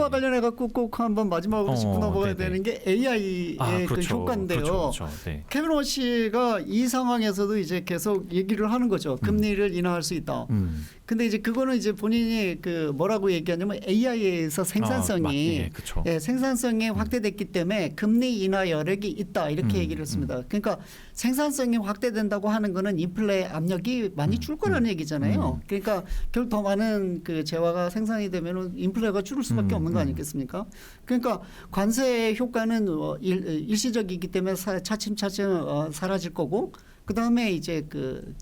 이거와 관련해 갖고 꼭 한번 마지막으로 짚고 넘어가야 네네. 되는 게 AI의 그렇죠. 그 효과인데요. 그렇죠. 네. 케빈 워시가 이 상황에서도 이제 계속 얘기를 하는 거죠. 금리를 인하할 수 있다. 근데 이제 그거는 이제 본인이 그 뭐라고 얘기하냐면 AI에서 생산성이 그렇죠. 생산성이 확대됐기 때문에 금리 인하 여력이 있다 이렇게 얘기를 했습니다. 그러니까 생산성이 확대된다고 하는 거는 인플레 압력이 많이 줄 거라는 얘기잖아요. 그러니까 결국 더 많은 그 재화가 생산이 되면 인플레가 줄을 수밖에 없는 거 아니겠습니까? 그러니까 관세 효과는 일시적이기 때문에 차츰차츰 사라질 거고 그 다음에 이제 그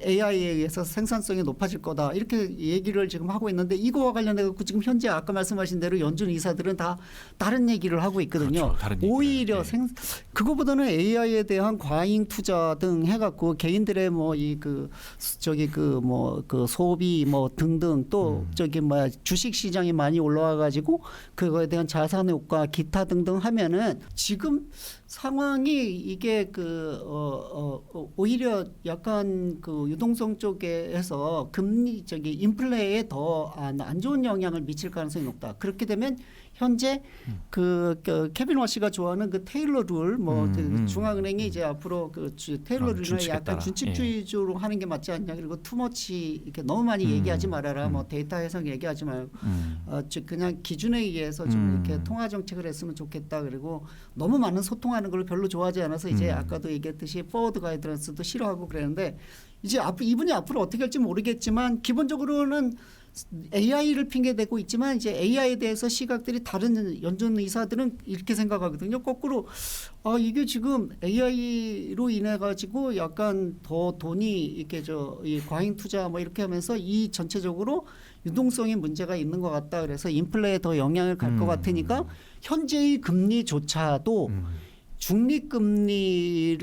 AI에 의해서 생산성이 높아질 거다 이렇게 얘기를 지금 하고 있는데 이거와 관련해 갖고 지금 현재 아까 말씀하신 대로 연준 이사들은 다 다른 얘기를 하고 있거든요. 그렇죠. 다른 오히려 네. 그거보다는 AI에 대한 과잉 투자 등 해갖고 개인들의 소비 등등 또 주식 시장이 많이 올라와 가지고 그거에 대한 자산 효과 기타 등등 하면은 지금 상황이 이게 오히려 약간 그 유동성 쪽에서 인플레에 더 안 좋은 영향을 미칠 가능성이 높다. 그렇게 되면 현재 케빈 워시가 좋아하는 그 테일러 룰 중앙은행이 이제 앞으로 테일러 룰을 약간 준칙주의적으로 하는 게 맞지 않냐. 그리고 투머치 이렇게 너무 많이 얘기하지 말아라. 데이터 해석 얘기하지 말고 그냥 기준에 의해서 좀 이렇게 통화 정책을 했으면 좋겠다. 그리고 너무 많은 소통하는 걸 별로 좋아하지 않아서 이제 아까도 얘기했듯이 포워드 가이드런스도 싫어하고 그랬는데 이제 이분이 앞으로 어떻게 할지 모르겠지만 기본적으로는 AI를 핑계대고 있지만 이제 AI에 대해서 시각들이 다른 연준 의사들은 이렇게 생각하거든요. 거꾸로 이게 지금 AI로 인해 가지고 약간 더 돈이 이렇게 이 과잉 투자 이렇게 하면서 이 전체적으로 유동성에 문제가 있는 것 같다. 그래서 인플레에 더 영향을 갈 것 같으니까 현재의 금리조차도 중립금리가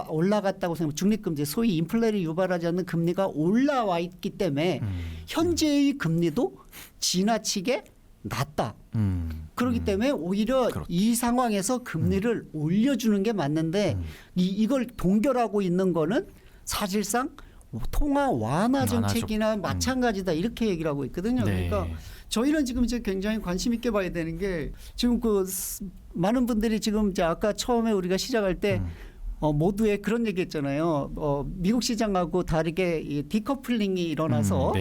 올라갔다고 생각합니다. 중립금리 소위 인플레를 유발하지 않는 금리가 올라와 있기 때문에 현재의 금리도 지나치게 낮다. 그렇기 때문에 오히려 이 상황에서 금리를 올려주는 게 맞는데 이걸 동결하고 있는 거는 사실상 통화 완화 정책이나 마찬가지다 이렇게 얘기를 하고 있거든요. 네. 그러니까 저희는 지금 이제 굉장히 관심 있게 봐야 되는 게 지금 많은 분들이 지금 이제 아까 처음에 우리가 시작할 때 모두에 그런 얘기 했잖아요. 미국 시장하고 다르게 이 디커플링이 일어나서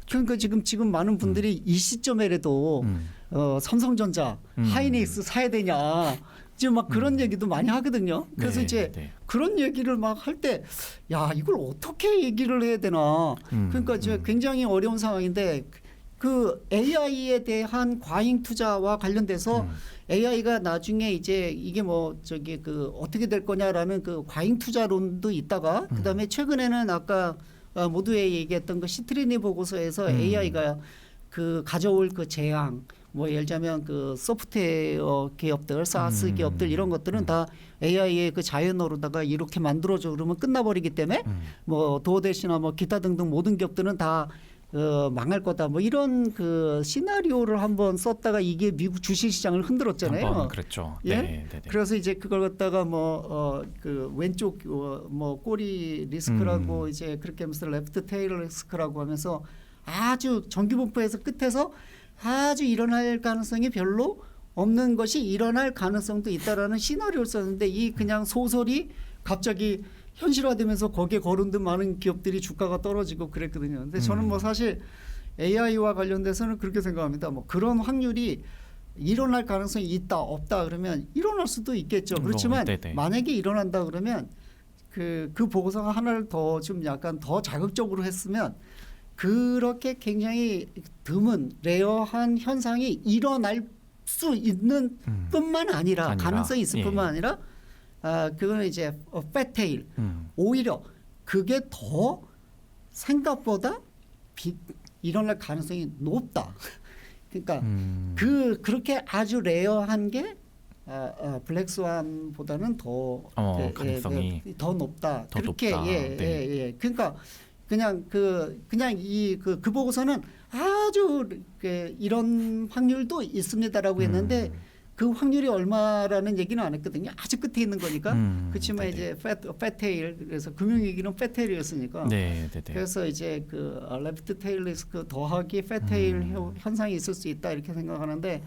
그러니까 지금 많은 분들이 이 시점에라도 삼성전자, 하이닉스 사야 되냐. 지금 그런 얘기도 많이 하거든요. 그래서 이제 그런 얘기를 할 때 이걸 어떻게 얘기를 해야 되나. 그러니까 이제 굉장히 어려운 상황인데 그 AI에 대한 과잉 투자와 관련돼서 AI가 나중에 이제 이게 어떻게 될 거냐라는 그 과잉 투자론도 있다가 그다음에 최근에는 아까 모두에 얘기했던 그 시트리니 보고서에서 AI가 가져올 재앙 예를 들자면 소프트웨어 기업들, 사스 기업들 이런 것들은 다 AI의 자연어로다가 이렇게 만들어줘 그러면 끝나버리기 때문에 도어대시나 기타 등등 모든 기업들은 다 망할 거다. 이런 시나리오를 한번 썼다가 이게 미국 주식시장을 흔들었잖아요. 한번 그랬죠. 예? 그래서 이제 그걸 갖다가 왼쪽 꼬리 리스크라고 이제 그렇게 하면서 레프트 테일 리스크라고 하면서 아주 정규분포에서 끝에서 아주 일어날 가능성이 별로 없는 것이 일어날 가능성도 있다라는 시나리오를 썼는데 이 그냥 소설이 갑자기 현실화되면서 거기에 거론된 많은 기업들이 주가가 떨어지고 그랬거든요. 근데 저는 사실 AI와 관련돼서는 그렇게 생각합니다. 그런 확률이 일어날 가능성이 있다 없다 그러면 일어날 수도 있겠죠. 그렇지만 만약에 일어난다 그러면 그 보고서가 하나를 더 좀 약간 더 자극적으로 했으면 그렇게 굉장히 드문 레어한 현상이 일어날 수 있는 뿐만 아니라 가능성이 있을 뿐만 아니라 그거는 이제 패테일 오히려 그게 더 생각보다 일어날 가능성이 높다. 그러니까 그렇게 아주 레어한 게 블랙스완보다는 더 가능성이 더 높다. 더 그렇게 높다. 그러니까 그냥 그 보고서는 아주 이런 확률도 있습니다라고 했는데 그 확률이 얼마라는 얘기는 안 했거든요. 아주 끝에 있는 거니까. 그렇지만 네네. 이제 패테일 그래서 금융위기는 패테일이었으니까. 네, 네, 네. 그래서 이제 그 레프트 테일 리스크 더하기 패테일 현상이 있을 수 있다 이렇게 생각하는데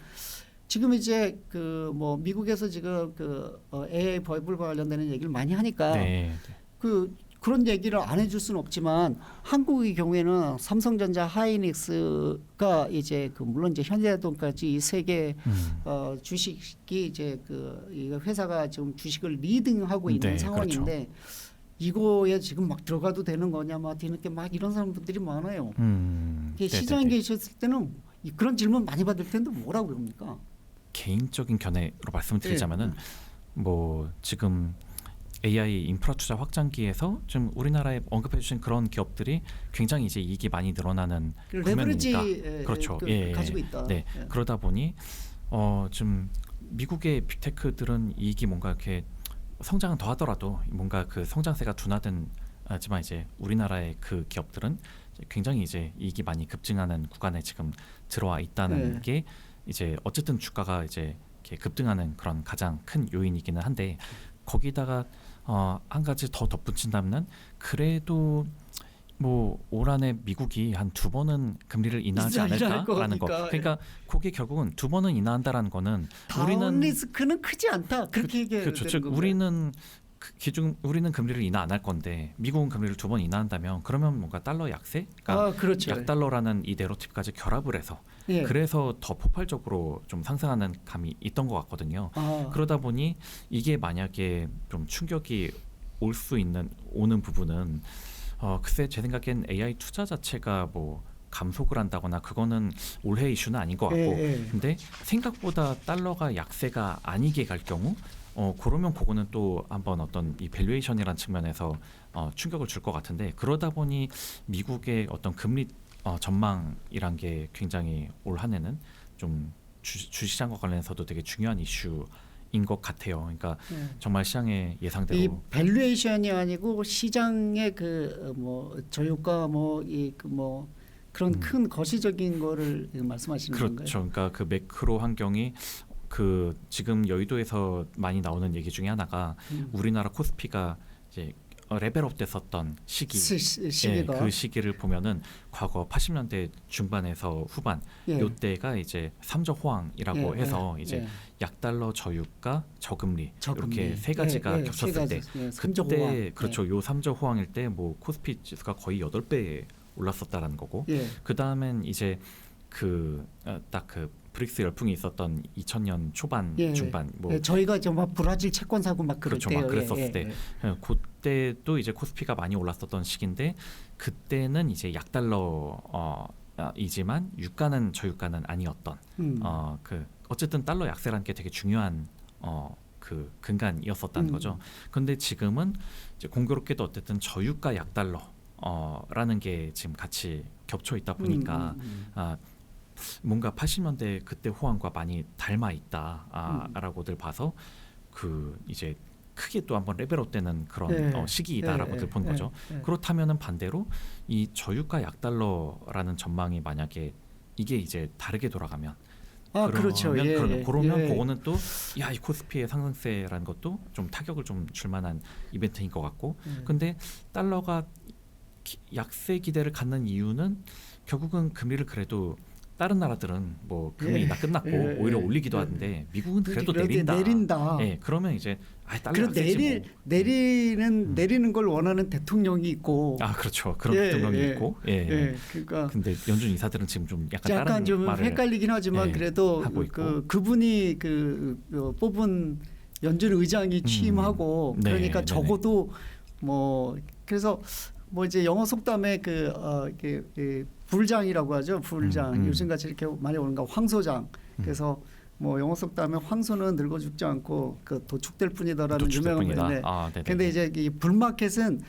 지금 이제 그 뭐 미국에서 지금 그 AI 버블과 관련되는 얘기를 많이 하니까 네, 네. 그런 얘기를 안 해줄 수는 없지만 한국의 경우에는 삼성전자, 하이닉스가 이제 그 물론 이제 현대자동까지 이 세 개 주식이 이제 이 회사가 지금 주식을 리딩하고 있는 네, 상황인데 이거에 지금 막 들어가도 되는 거냐 막 뒤늦게 막 이런 사람들이 많아요. 이게 시장에 네네네. 계셨을 때는 그런 질문 많이 받을 텐데 뭐라고 그럽니까? 개인적인 견해로 말씀을 드리자면은 뭐 지금 AI 인프라 투자 확장기에서 좀 우리나라에 언급해 주신 그런 기업들이 굉장히 이제 이익이 많이 늘어나는 레버리지 국면이니까 그렇죠. 예, 가지고 있다. 네. 예. 그러다 보니 좀 미국의 빅테크들은 이익이 뭔가 이렇게 성장은 더 하더라도 뭔가 그 성장세가 둔화된 하지만 이제 우리나라의 그 기업들은 굉장히 이제 이익이 많이 급증하는 구간에 지금 들어와 있다는 네. 게 이제 어쨌든 주가가 이제 이렇게 급등하는 그런 가장 큰 요인이기는 한데 거기다가 한 가지 더 덧붙인다면 그래도 뭐 올 한해 미국이 한 2번은 금리를 인하하지 않을까라는 거. 그러니까 그게 결국은 2번은 인하한다라는 거는 다운 우리는 리스크는 크지 않다. 그렇게 얘기해야 그렇죠. 되는 즉 건가요? 우리는 금리를 인하 안 할 건데 미국은 금리를 2번 인하한다면 그러면 뭔가 달러 약세, 그러니까 그렇죠. 약달러라는 이 내러티브까지 결합을 해서 예. 그래서 더 폭발적으로 좀 상승하는 감이 있던 것 같거든요. 그러다 보니 이게 만약에 좀 충격이 오는 부분은 글쎄 제 생각엔 AI 투자 자체가 뭐 감속을 한다거나 그거는 올해 이슈는 아닌 것 같고 예. 근데 생각보다 달러가 약세가 아니게 갈 경우 그러면 그거는 또 한번 어떤 이 밸류에이션이라는 측면에서 충격을 줄 것 같은데 그러다 보니 미국의 어떤 금리 전망이란 게 굉장히 올 한해는 좀 주시장과 관련해서도 되게 중요한 이슈인 것 같아요. 그러니까 정말 시장의 예상대로 이 밸류에이션이 아니고 시장의 그 뭐 저유가 그런 큰 거시적인 거를 말씀하시는 건가요? 그렇죠. 그러니까 그 매크로 환경이 그 지금 여의도에서 많이 나오는 얘기 중에 하나가 우리나라 코스피가 이제 레벨업 됐었던 시기가 그 시기를 보면은 과거 80년대 중반에서 후반 요때가 이제 삼저 호황이라고 해서 이제 약달러 저유가 저금리 이렇게 세 가지가 겹쳤을 때 그때 그렇죠. 요 삼저 호황일 때 뭐 코스피 지수가 거의 8배 올랐었다라는 거고 그다음엔 이제 딱 그 브릭스 열풍이 있었던 2000년 초반 중반 뭐 저희가 막 브라질 채권 사고 막 그렇죠. 막 그랬었을 때 그때도 이제 코스피가 많이 올랐었던 시기인데 그때는 이제 약달러 이지만 유가는 저유가는 아니었던 어쨌든 달러 약세라는 게 되게 중요한 그 근간이었었다는 거죠. 그런데 지금은 이제 공교롭게도 어쨌든 저유가 약달러라는 게 지금 같이 겹쳐 있다 보니까 뭔가 80년대 그때 호황과 많이 닮아 있다라고들 봐서 그 이제 크게 또 한번 레벨업되는 그런 시기이다라고들 본 거죠. 그렇다면은 반대로 이 저유가 약달러라는 전망이 만약에 이게 이제 다르게 돌아가면 그렇죠. 그러면 그거는 또 이 코스피의 상승세라는 것도 좀 타격을 좀 줄 만한 이벤트인 것 같고 근데 달러가 약세 기대를 갖는 이유는 결국은 금리를 그래도 다른 나라들은 뭐 금리 다 끝났고 오히려 올리기도 하는데 미국은 그래도 내린다. 그러면 이제 달러 약세지 뭐. 내리는 걸 원하는 대통령이 있고. 그렇죠. 그런 대통령이 있고. 그러니까. 근데 연준 이사들은 지금 좀 약간 다른 좀 말을 헷갈리긴 하지만 그래도 하고 있고. 그분이 뽑은 연준 의장이 취임하고 그러니까 적어도 뭐 그래서 뭐 이제 영어 속담에 불장이라고 하죠. 불장. 요즘같이 이렇게 많이 오는가 황소장. 그래서 뭐 영어 속담에 황소는 늙어 죽지 않고 도축될 뿐이다라는 유명한 말인데. 근데 이제 이 불마켓은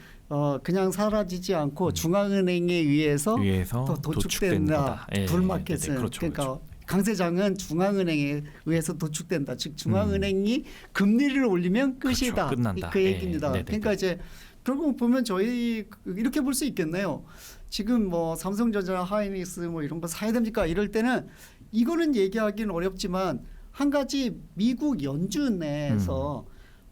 그냥 사라지지 않고 중앙은행에 의해서 더 도축된다. 불마켓은. 그러니까 강세장은 중앙은행에 의해서 도축된다. 즉 중앙은행이 금리를 올리면 끝이다. 끝난다. 그 얘기입니다. 그러니까 이제 결국 보면 저희 이렇게 볼 수 있겠네요. 지금 뭐 삼성전자, 하이닉스 뭐 이런 거 사야 됩니까? 이럴 때는 이거는 얘기하기는 어렵지만 한 가지 미국 연준 내에서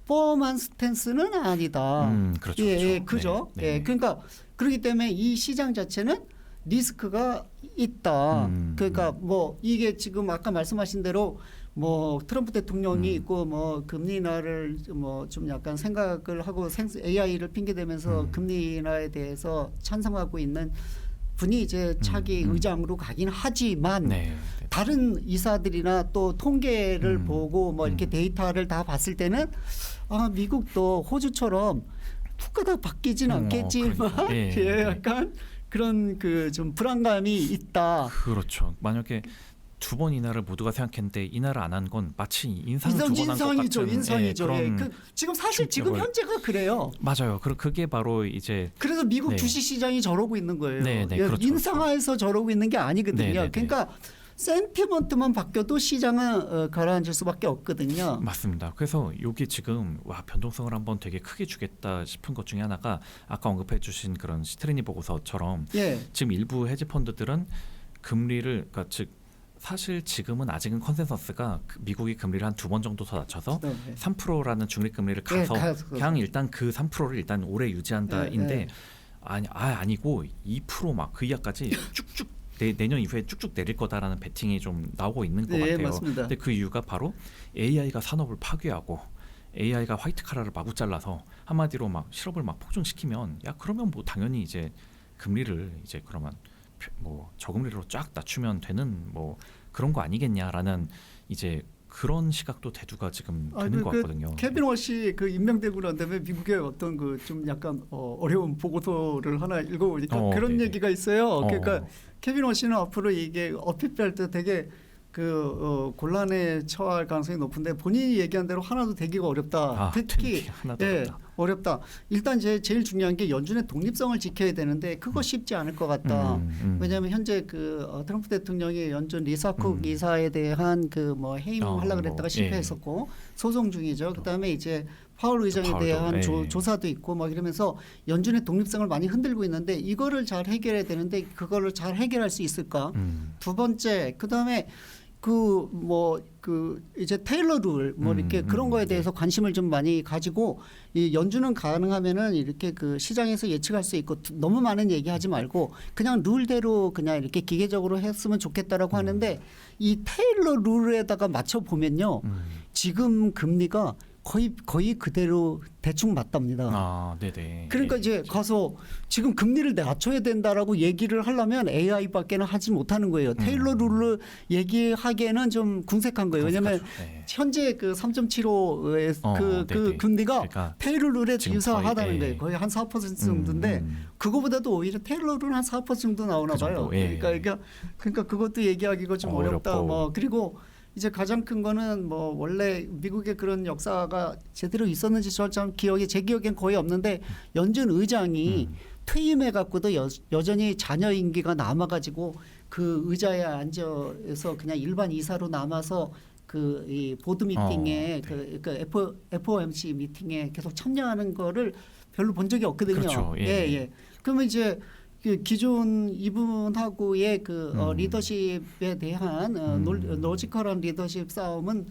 뻔한 스탠스는 아니다. 그렇죠. 예, 그렇죠. 그죠. 네, 예, 네. 그러니까 그렇기 때문에 이 시장 자체는 리스크가 있다. 그러니까 뭐 이게 지금 아까 말씀하신 대로 뭐 트럼프 대통령이 있고 뭐 금리 인하를 뭐 좀 약간 생각을 하고 AI를 핑계대면서 금리 인하에 대해서 찬성하고 있는 분이 이제 차기 의장으로 가긴 하지만 네, 네. 다른 이사들이나 또 통계를 보고 뭐 이렇게 데이터를 다 봤을 때는 아, 미국도 호주처럼 툭가닥 바뀌지는 않겠지만 그러니까. 예, 예, 네. 약간 그런 그 좀 불안감이 있다. 그렇죠. 만약에 두 번 인하를 모두가 생각했는데 인하를 안 한 건 마치 인상을 주고 난 것 인상이죠, 같은 인상이죠. 예, 그런 그 지금 사실 지금 충격을- 현재가 그래요. 맞아요. 그게 바로 이제 그래서 미국 네. 주식 시장이 저러고 있는 거예요. 네, 네, 예, 그렇죠, 인상하에서 저러고 있는 게 아니거든요. 네, 네, 네. 그러니까 센티먼트만 바뀌어도 시장은 가라앉을 수밖에 없거든요. 맞습니다. 그래서 여기 지금 와 변동성을 한번 되게 크게 주겠다 싶은 것 중에 하나가 아까 언급해주신 그런 시트리니 보고서처럼 예, 지금 일부 헤지 펀드들은 금리를 그러니까 즉 사실 지금은 아직은 컨센서스가 미국이 금리를 한 두 번 정도 더 낮춰서 네. 3%라는 중립 금리를 가서 그냥 일단 그 3%를 일단 오래 유지한다인데 네. 아니고 2% 막 그 이하까지 쭉쭉 내년 이후에 쭉쭉 내릴 거다라는 베팅이 좀 나오고 있는 것 네, 같아요. 맞습니다. 근데 그 이유가 바로 AI가 산업을 파괴하고 AI가 화이트 카라를 마구 잘라서 한마디로 막 실업을 막 폭증시키면 야 그러면 뭐 당연히 이제 금리를 이제 그러면 뭐 저금리로 쫙 낮추면 되는 뭐 그런 거 아니겠냐라는 이제 그런 시각도 대두가 지금 되는 것 같거든요. 케빈 워시 그 임명되고 난 다음에 미국의 어떤 그 좀 약간 어려운 보고서를 하나 읽어보니까 그런 네네. 얘기가 있어요. 그러니까 케빈 워시는 앞으로 이게 어필할 때 되게 곤란에 처할 가능성이 높은데 본인이 얘기한 대로 하나도 되기가 어렵다. 특히 하나도 예, 없다. 어렵다. 일단 제일 중요한 게 연준의 독립성을 지켜야 되는데 그거 쉽지 않을 것 같다. 왜냐하면 현재 트럼프 대통령이 연준 리사쿡 이사에 대한 뭐 해임하려고 그랬다가 실패했었고 소송 중이죠. 그다음에 이제 파월 의장에 대한 조사도 있고 막 이러면서 연준의 독립성을 많이 흔들고 있는데 이거를 잘 해결해야 되는데 그거를 잘 해결할 수 있을까? 두 번째, 그다음에 이제 테일러 룰 이렇게 그런 거에 대해서 관심을 좀 많이 가지고 이 연준은 가능하면은 이렇게 그 시장에서 예측할 수 있고 너무 많은 얘기하지 말고 그냥 룰대로 그냥 이렇게 기계적으로 했으면 좋겠다라고 하는데 이 테일러 룰에다가 맞춰 보면요. 지금 금리가 거의 그대로 대충 맞답니다. 아, 네네. 그러니까 이제 가서 지금 금리를 낮춰야 된다라고 얘기를 하려면 AI밖에는 하지 못하는 거예요. 테일러 룰을 얘기하기에는 좀 궁색한 거예요. 왜냐하면 현재 그 3.75의 그 금리가 그러니까 테일러 룰에 지금 유사하다는 거예요. 거의 한 4% 정도인데 그거보다도 오히려 테일러 룰은 한 4% 정도 나오나 봐요. 그러니까 그것도 얘기하기가 좀 어렵다. 그리고 이제 가장 큰 거는 뭐 원래 미국의 그런 역사가 제대로 있었는지 제 기억엔 거의 없는데 연준 의장이 퇴임해 갖고도 여전히 자녀 임기가 남아 가지고 그 의자에 앉아서 그냥 일반 이사로 남아서 이 보드 미팅에 FOMC 미팅에 계속 참여하는 거를 별로 본 적이 없거든요. 그렇죠. 예. 그러면 이제 기존 이분하고의 리더십에 대한 로지컬한 리더십 싸움은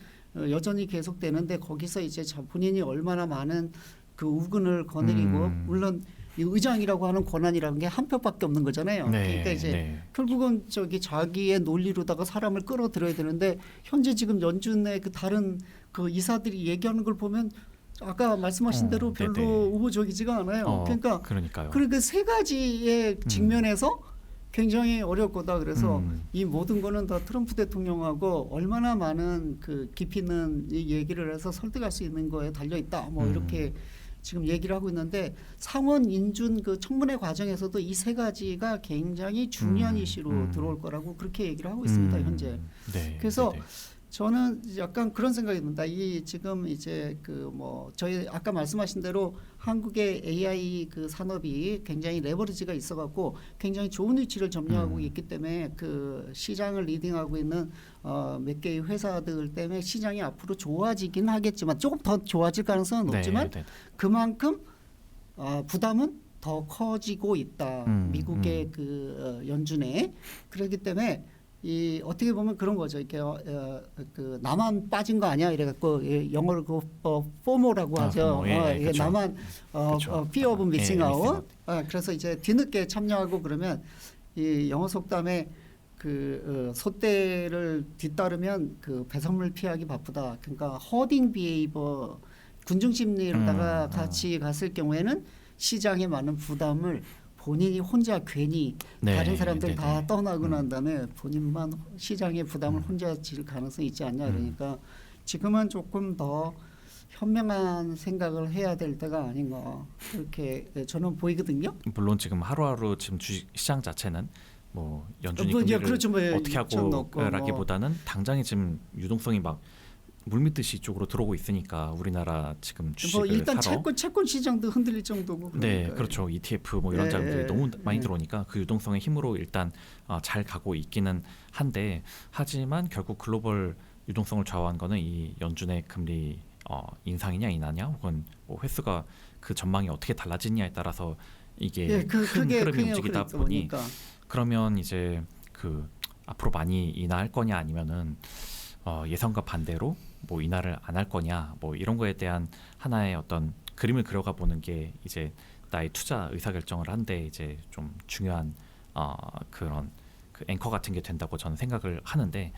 여전히 계속되는데 거기서 이제 본인이 얼마나 많은 그 우군을 거느리고 물론 이 의장이라고 하는 권한이라는 게 한 표밖에 없는 거잖아요. 그러니까 이제 결국은 자기의 논리로다가 사람을 끌어들여야 되는데 현재 지금 연준의 그 다른 그 이사들이 얘기하는 걸 보면 아까 말씀하신 대로 별로 우호적이지가 않아요. 그러니까요. 그러니까 세 가지의 측면에서 굉장히 어려울 거다. 그래서 이 모든 거는 다 트럼프 대통령하고 얼마나 많은 그 깊이 있는 이 얘기를 해서 설득할 수 있는 거에 달려 있다. 이렇게 지금 얘기를 하고 있는데 상원 인준 그 청문회 과정에서도 이 세 가지가 굉장히 중요한 이슈로 들어올 거라고 그렇게 얘기를 하고 있습니다. 현재. 그래서 저는 약간 그런 생각이 듭니다. 이 지금 이제 저희 아까 말씀하신 대로 한국의 AI 그 산업이 굉장히 레버리지가 있어갖고 굉장히 좋은 위치를 점유하고 있기 때문에 그 시장을 리딩하고 있는 몇 개의 회사들 때문에 시장이 앞으로 좋아지긴 하겠지만 조금 더 좋아질 가능성은 높지만 그만큼 부담은 더 커지고 있다. 미국의 그 연준에. 그렇기 때문에 이 어떻게 보면 그런 거죠. 이렇게 그 나만 빠진 거 아니야? 이래갖고 영어로 그 포모라고 하죠. 이게 그렇죠. 나만 그렇죠. fear of missing 예, out. 그래서 이제 뒤늦게 참여하고 그러면 이 영어 속담에 그 소떼를 뒤따르면 그 배설물 피하기 바쁘다. 그러니까 허딩 비헤이버 군중 심리로다가 같이 갔을 경우에는 시장에 많은 부담을 본인이 혼자 괜히 네, 다른 사람들 네, 다 네. 떠나고 난 다음에 본인만 시장의 부담을 혼자 질 가능성이 있지 않냐. 그러니까 지금은 조금 더 현명한 생각을 해야 될 때가 아닌가 그렇게 저는 보이거든요. 물론 지금 하루하루 지금 주식 시장 자체는 뭐 연준이 뭐, 금리를 그렇죠. 뭐 어떻게 하고라기보다는 당장에 지금 유동성이 막 물밀듯이 이쪽으로 들어오고 있으니까 우리나라 지금 주식을 뭐 일단 사러 채권 시장도 흔들릴 정도고. 네, 그러니까요. 그렇죠. ETF 뭐 이런 예, 자금들이 너무 많이 예. 들어오니까 그 유동성의 힘으로 일단 잘 가고 있기는 한데 하지만 결국 글로벌 유동성을 좌우한 거는 이 연준의 금리 인상이냐 인하냐 혹은 뭐 횟수가 그 전망이 어떻게 달라지냐에 따라서 이게 큰 흐름이 움직이다 보니 그러면 이제 그 앞으로 많이 인하할 거냐 아니면은 예상과 반대로 뭐 인하를 안 할 거냐 뭐 이런 거에 대한 하나의 어떤 그림을 그려가 보는 게 이제 나의 투자 의사 결정을 한데 이제 좀 중요한 그런 그 앵커 같은 게 된다고 저는 생각을 하는데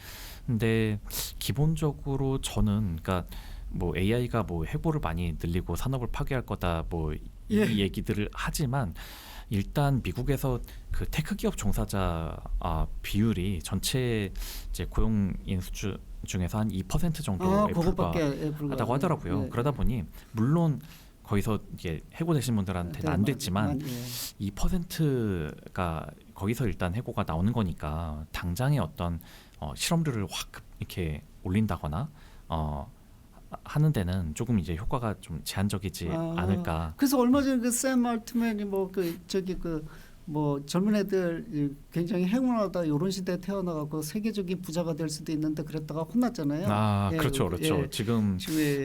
근데 기본적으로 저는 그러니까 뭐 AI가 뭐 해고를 많이 늘리고 산업을 파괴할 거다 뭐 이 얘기들을 하지만 일단 미국에서 그 테크 기업 종사자 비율이 전체 이제 고용인 수준 중에서 한 2% 정도에 불과하다고 하더라고요. 네. 그러다 보니 물론 거기서 이게 해고되신 분들한테는 안 됐지만 2%가 거기서 일단 해고가 나오는 거니까 당장의 어떤 실업률을 확 이렇게 올린다거나 하는 데는 조금 이제 효과가 좀 제한적이지 않을까. 그래서 얼마 전에 그 샘 알트맨이 뭐 그 저기 그 뭐 젊은 애들 굉장히 행운하다 이런 시대에 태어나가고 세계적인 부자가 될 수도 있는데 그랬다가 혼났잖아요. 그렇죠. 지금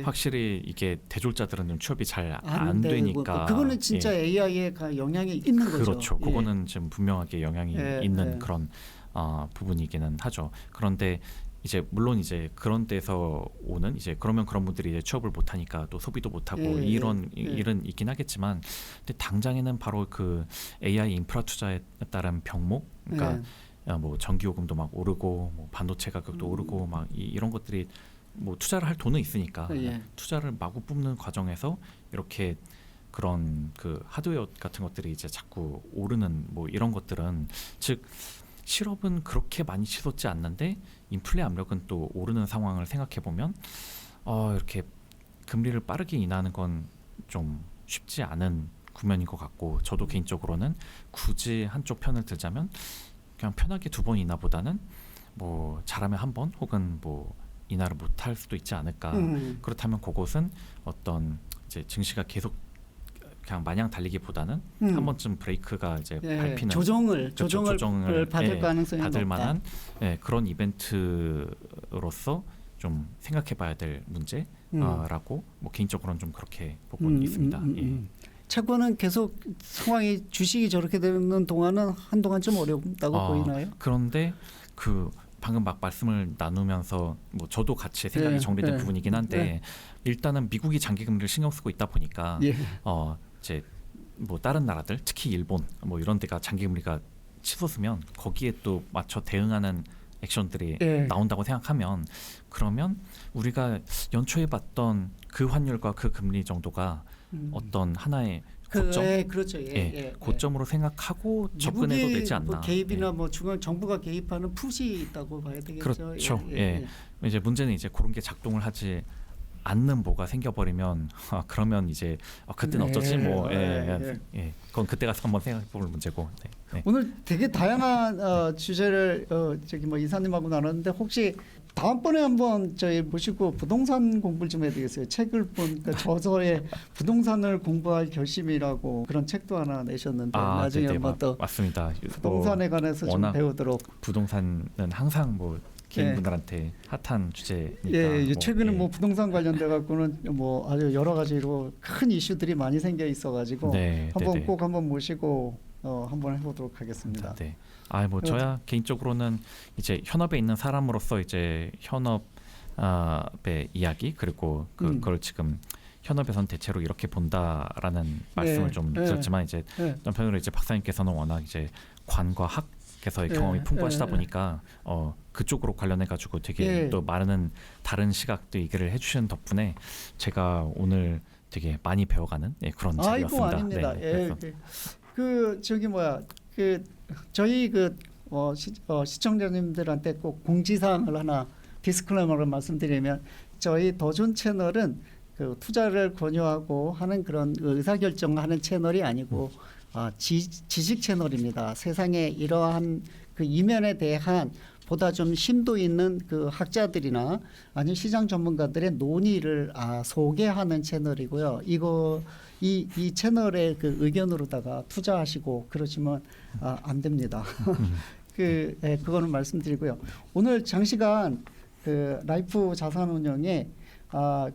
확실히 이게 대졸자들은 좀 취업이 잘 안 되니까. 그거는 진짜 AI의 영향이 있는 거죠. 그렇죠. 그거는 지금 분명하게 영향이 있는 그런 부분이기는 하죠. 그런데 이제 물론 이제 그런 데서 오는 이제 그러면 그런 분들이 이제 취업을 못 하니까 또 소비도 못 하고 이런 일은 있긴 하겠지만 근데 당장에는 바로 그 AI 인프라 투자에 따른 병목 그러니까 뭐 전기요금도 막 오르고 뭐 반도체 가격도 오르고 막 이런 것들이 뭐 투자를 할 돈은 있으니까 투자를 마구 뽑는 과정에서 이렇게 그런 그 하드웨어 같은 것들이 이제 자꾸 오르는 뭐 이런 것들은 즉 실업은 그렇게 많이 치솟지 않는데 인플레 압력은 또 오르는 상황을 생각해 보면 이렇게 금리를 빠르게 인하하는 건 좀 쉽지 않은 국면인 것 같고 저도 개인적으로는 굳이 한쪽 편을 들자면 그냥 편하게 2번 인하보다는 뭐 잘하면 1번 혹은 뭐 인하를 못할 수도 있지 않을까. 그렇다면 그것은 어떤 이제 증시가 계속 그냥 마냥 달리기보다는 한 번쯤 브레이크가 이제 밟히는 조정을 받을 가능성이 받을 높다. 만한 그런 이벤트로서 좀 생각해봐야 될 문제라고 뭐 개인적으로는 좀 그렇게 보고 있습니다. 채권은 계속 상황이 주식이 저렇게 되는 동안은 한동안 좀 어렵다고 보이나요? 그런데 그 방금 막 말씀을 나누면서 뭐 저도 같이 생각이 정리된 부분이긴 한데 일단은 미국이 장기금리를 신경 쓰고 있다 보니까 이제 뭐 다른 나라들 특히 일본 뭐 이런 데가 장기금리가 치솟으면 거기에 또 맞춰 대응하는 액션들이 나온다고 생각하면 그러면 우리가 연초에 봤던 그 환율과 그 금리 정도가 어떤 하나의 고점, 고점으로 생각하고 접근해도 되지 않나. 뭐 개입이나 뭐 중앙 정부가 개입하는 푸시 있다고 봐야 되겠죠. 그렇죠. 이제 문제는 이제 그런 게 작동을 하지 않는 뭐가 생겨버리면 그러면 이제 그때는 어쩌지 뭐 그건 그때 가서 한번 생각해볼 문제고. 오늘 되게 다양한 주제를 저기 뭐 이사님하고 나눴는데 혹시 다음번에 한번 저희 모시고 부동산 공부를 좀 해야 되겠어요. 책을 보니까 저서에 부동산을 공부할 결심이라고 그런 책도 하나 내셨는데 나중에 한번 또 맞습니다. 부동산에 관해서 좀 배우도록. 부동산은 항상 뭐 개인분들한테 핫한 주제니까. 최근에 뭐 부동산 관련돼 갖고는 뭐 아주 여러 가지로 큰 이슈들이 많이 생겨 있어가지고 꼭 한번 모시고 한번 해보도록 하겠습니다. 네. 뭐 저야 개인적으로는 이제 현업에 있는 사람으로서 이제 현업의 이야기 그리고 그걸 지금 현업에선 대체로 이렇게 본다라는 말씀을 좀 드렸지만 이제 남편으로 이제 박사님께서는 워낙 이제 관과 학에서의 경험이 풍부하시다 보니까 그쪽으로 관련해 가지고 되게 또 많은 다른 시각도 얘기를 해주시는 덕분에 제가 오늘 되게 많이 배워가는 그런 자리였습니다. 아이고 아닙니다. 네, 저희 시청자님들한테 꼭 공지사항을 하나 디스클레이머를 말씀드리면 저희 더존 채널은 그 투자를 권유하고 하는 그런 의사결정하는 채널이 아니고 지식 채널입니다. 세상에 이러한 그 이면에 대한 보다 좀 심도 있는 그 학자들이나 아니면 시장 전문가들의 논의를 소개하는 채널이고요. 이 채널의 그 의견으로다가 투자하시고 그러시면 안 됩니다. 그거는 말씀드리고요. 오늘 장시간 그 라이프 자산운용에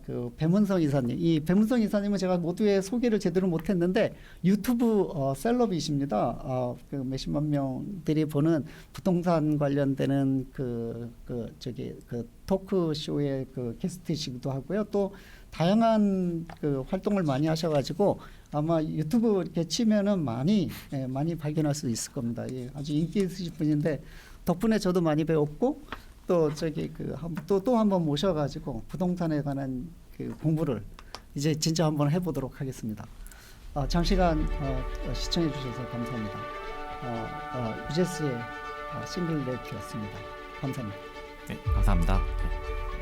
그 배문성 이사님, 이 배문성 이사님은 제가 모두의 소개를 제대로 못했는데 유튜브 셀럽이십니다. 그 몇십만 명들이 보는 부동산 관련되는 그 토크 쇼의 그 게스트이시기도 하고요. 또 다양한 그 활동을 많이 하셔가지고 아마 유튜브 이렇게 치면은 많이 발견할 수 있을 겁니다. 아주 인기 있으신 분인데 덕분에 저도 많이 배웠고. 또 또 한 번 모셔가지고 부동산에 관한 그 공부를 이제 진짜 한번 해보도록 하겠습니다. 장시간 시청해 주셔서 감사합니다. 유제스의 싱글 레이트였습니다. 감사합니다. 네, 감사합니다. 네.